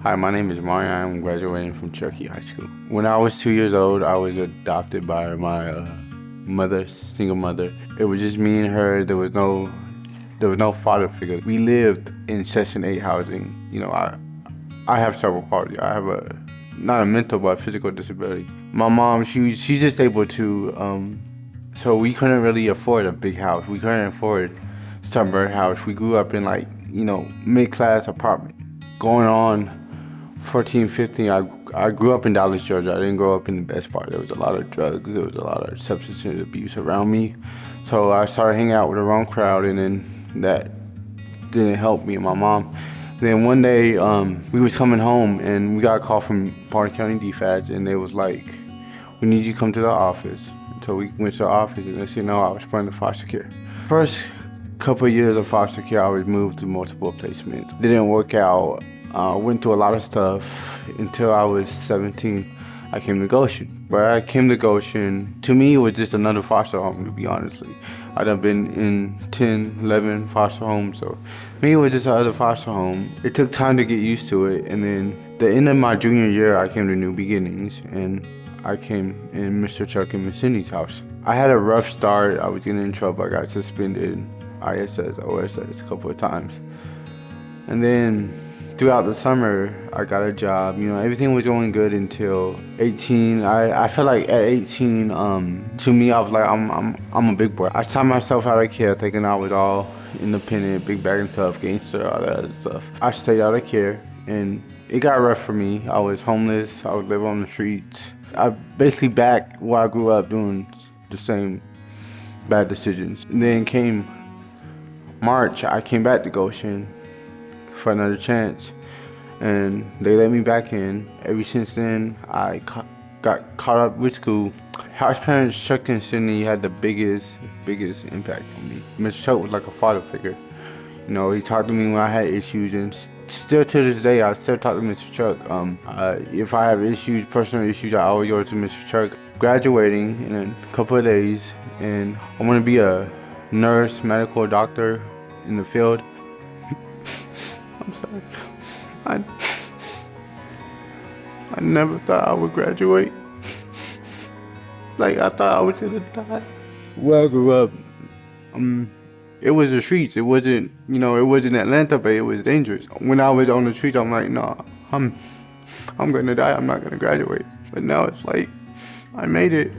Hi, my name is Mario. I'm graduating from Cherokee High School. When I was 2 years old, I was adopted by my mother, single mother. It was just me and her. There was no father figure. We lived in Section 8 housing. I have cerebral palsy. I have not a mental but physical disability. My mom, she's just able to. So we couldn't really afford a big house. We couldn't afford suburban house. We grew up in mid-class apartment. Going on 14, 15, I grew up in Dallas, Georgia. I didn't grow up in the best part. There was a lot of drugs. There was a lot of substance abuse around me. So I started hanging out with the wrong crowd, and then that didn't help me and my mom. Then one day, we was coming home, and we got a call from Barton County DFADS, and they was like, "We need you to come to the office." So we went to the office, and they said, no, I was put into foster care. First couple of years of foster care, I was moved to multiple placements. It didn't work out. Went through a lot of stuff until I was 17. I came to Goshen. Where I came to Goshen, to me, it was just another foster home, to be honestly. I'd have been in 10, 11 foster homes, so me, it was just another foster home. It took time to get used to it, and then the end of my junior year, I came to New Beginnings, and I came in Mr. Chuck and Miss Cindy's house. I had a rough start. I was getting in trouble. I got suspended, ISS, OSS a couple of times. And then throughout the summer, I got a job. Everything was going good until 18. I felt like at 18, to me, I was like, I'm a big boy. I taught myself out of care, thinking I was all independent, big bag and tough, gangster, all that other stuff. I stayed out of care, and it got rough for me. I was homeless. I would live on the streets. I basically back where I grew up doing the same bad decisions. And then came March, I came back to Goshen for another chance, and they let me back in. Ever since then, I got caught up with school. House parents Chuck and Cindy had the biggest impact on me. Mr. Chuck was like a father figure. He talked to me when I had issues, and still to this day, I still talk to Mr. Chuck. If I have issues, personal issues, I always go to Mr. Chuck. Graduating in a couple of days, and I want to be a nurse, medical doctor in the field. I'm sorry. I never thought I would graduate. I thought I was gonna die. Where I grew up, it was the streets. It wasn't, it wasn't Atlanta, but it was dangerous. When I was on the streets, I'm like, no, I'm gonna die. I'm not gonna graduate. But now it's like, I made it.